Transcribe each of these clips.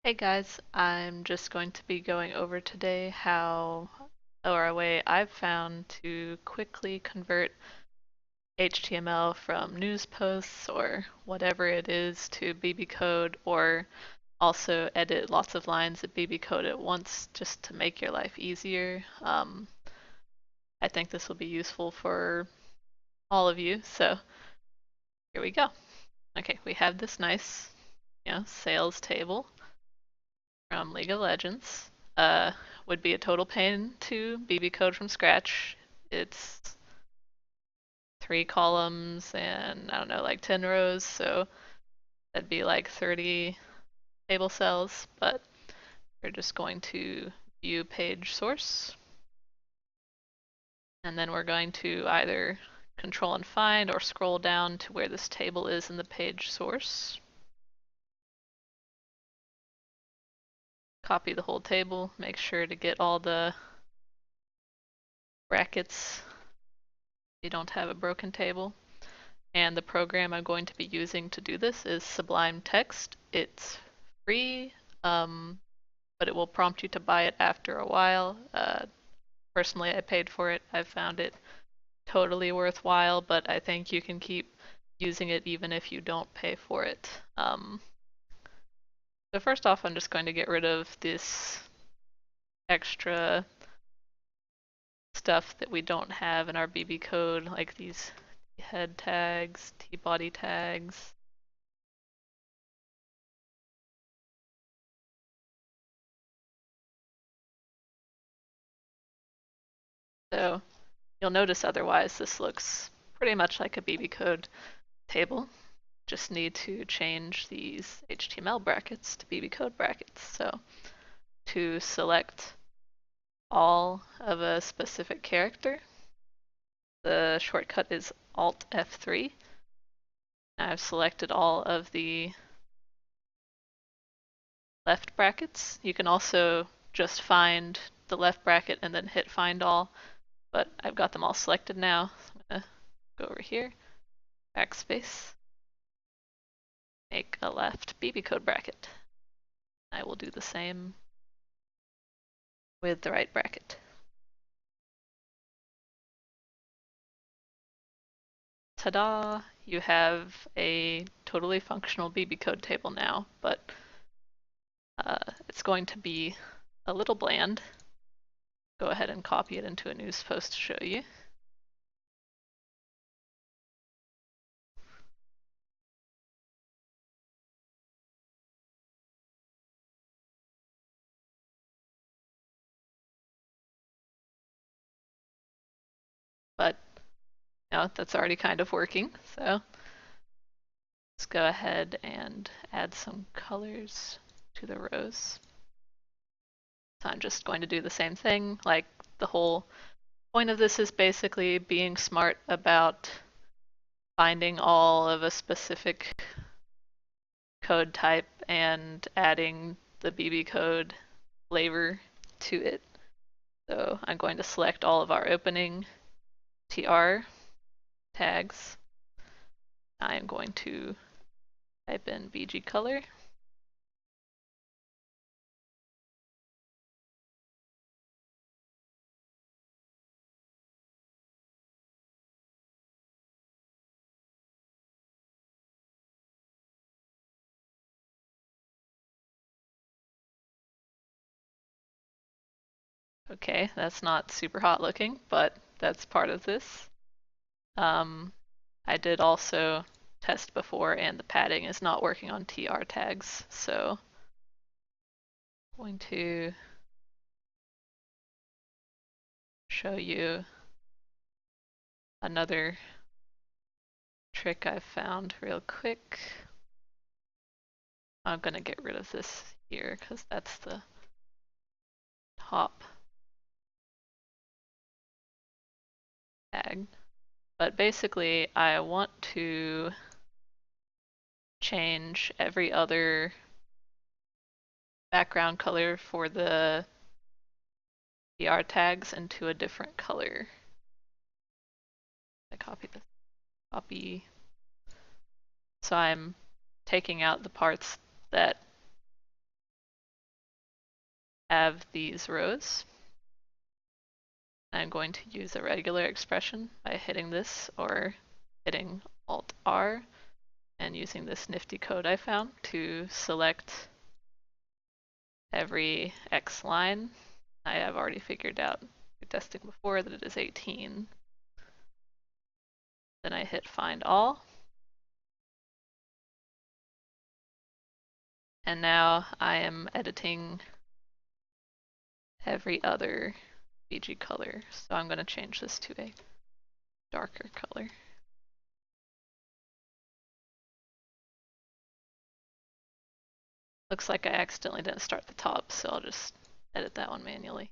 Hey guys, I'm just going to be going over today how, or a way I've found to quickly convert HTML from news posts or whatever it is to BBCode, or also edit lots of lines of BBCode at once just to make your life easier. I think this will be useful for all of you, so here we go. Okay, we have this nice, sales table from League of Legends. Uh, would be a total pain to BBCode from scratch. It's 3 columns and I don't know, like 10 rows, so that'd be like 30 table cells, but we're just going to view page source. And then we're going to either control and find or scroll down to where this table is in the page source. Copy the whole table, make sure to get all the brackets. You don't have a broken table. And the program I'm going to be using to do this is Sublime Text. It's free, but it will prompt you to buy it after a while. Personally, I paid for it. I found it totally worthwhile, but I think you can keep using it even if you don't pay for it. So first off, I'm just going to get rid of this extra stuff that we don't have in our BBCode, like these head tags, T-body tags. So you'll notice otherwise this looks pretty much like a BBCode table. Just need to change these HTML brackets to BBCode brackets. So to select all of a specific character, the shortcut is Alt F3. I've selected all of the left brackets. You can also just find the left bracket and then hit find all, but I've got them all selected now. So I'm gonna go over here, backspace, make a left BBCode bracket. I will do the same with the right bracket. Ta-da! You have a totally functional BBCode table now, but it's going to be a little bland. Go ahead and copy it into a news post to show you. But that's already kind of working, so let's go ahead and add some colors to the rows. So I'm just going to do the same thing. Like, the whole point of this is basically being smart about finding all of a specific code type and adding the BBCode flavor to it. So I'm going to select all of our opening TR tags. I'm going to type in BG color. Okay, that's not super hot looking, but that's part of this. I did also test before and the padding is not working on TR tags, so I'm going to show you another trick I've found real quick. I'm gonna get rid of this here because that's the top tag. But basically I want to change every other background color for the TR tags into a different color. I copy this. Copy. So I'm taking out the parts that have these rows. I'm going to use a regular expression by hitting this or hitting Alt-R and using this nifty code I found to select every X line. I have already figured out through testing before that it is 18. Then I hit Find All. And now I am editing every other BG color. So I'm going to change this to a darker color. Looks like I accidentally didn't start the top, so I'll just edit that one manually.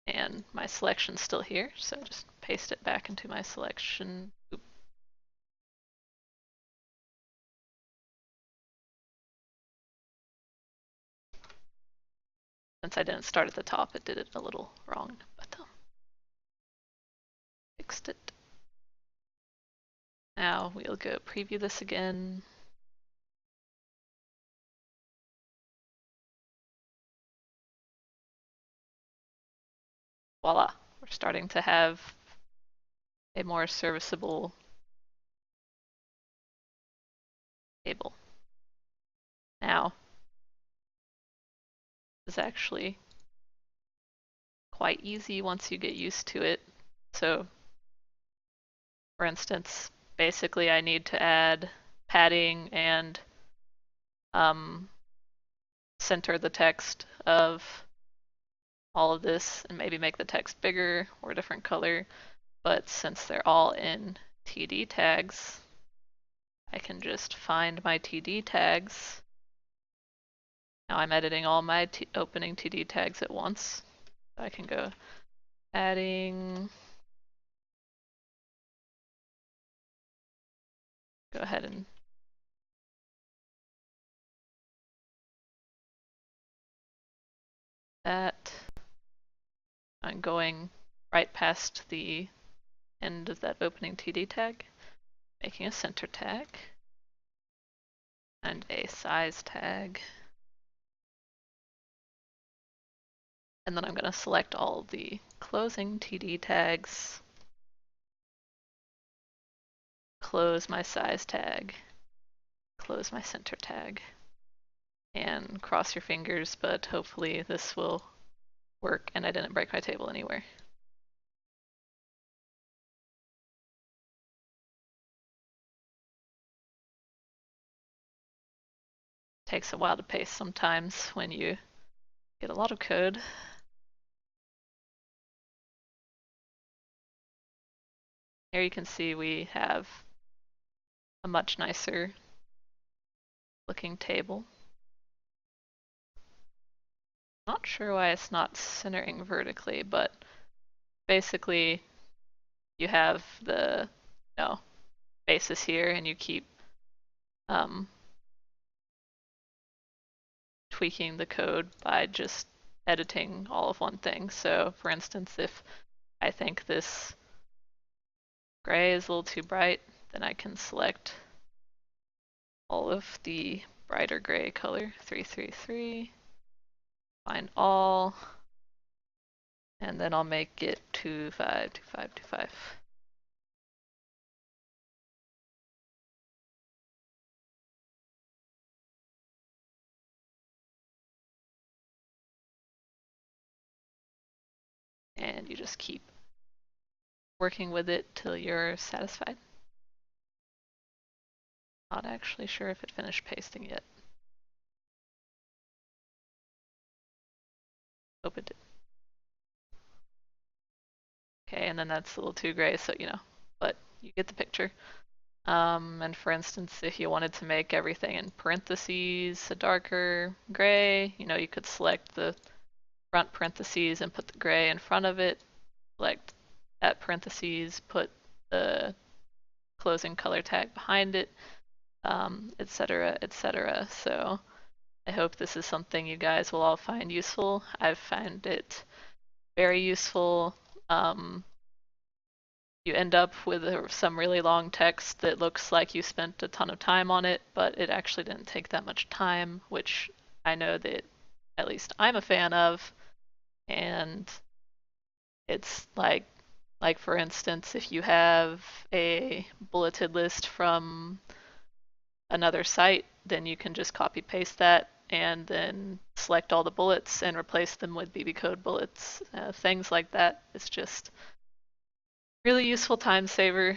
And my selection's still here, so just paste it back into my selection. Oop. Since I didn't start at the top, it did it a little wrong, but fixed it. Now we'll go preview this again. Voila, we're starting to have a more serviceable table. Now, this is actually quite easy once you get used to it. So, for instance, basically I need to add padding and center the text of all of this and maybe make the text bigger or a different color. But since they're all in TD tags, I can just find my TD tags. Now I'm editing all my opening TD tags at once. So I can go adding, go ahead and that. I'm going right past the end of that opening TD tag, making a center tag and a size tag. And then I'm going to select all the closing TD tags, close my size tag, close my center tag, and cross your fingers, but hopefully this will work and I didn't break my table anywhere. Takes a while to paste sometimes when you get a lot of code. Here you can see we have a much nicer looking table. Not sure why it's not centering vertically, but basically you have the basis here and you keep tweaking the code by just editing all of one thing. So for instance, if I think this gray is a little too bright, then I can select all of the brighter gray color, 333, find all, and then I'll make it 252525. And you just keep working with it till you're satisfied. Not actually sure if it finished pasting yet. Hope it did. Okay, and then that's a little too gray, so but you get the picture. And for instance, if you wanted to make everything in parentheses a darker gray, you could select the front parentheses and put the gray in front of it, select that parentheses, put the closing color tag behind it, etc., etc. So I hope this is something you guys will all find useful. I've found it very useful. you end up with some really long text that looks like you spent a ton of time on it, but it actually didn't take that much time, which I know that at least I'm a fan of. And it's like for instance, if you have a bulleted list from another site, then you can just copy paste that and then select all the bullets and replace them with BBCode bullets. Things like that. It's just really useful time saver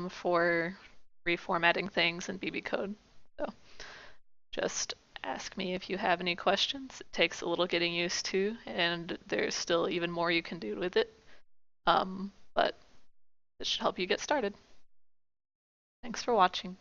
for reformatting things in BBCode. So just ask me if you have any questions. It takes a little getting used to, and there's still even more you can do with it. But this should help you get started. Thanks for watching.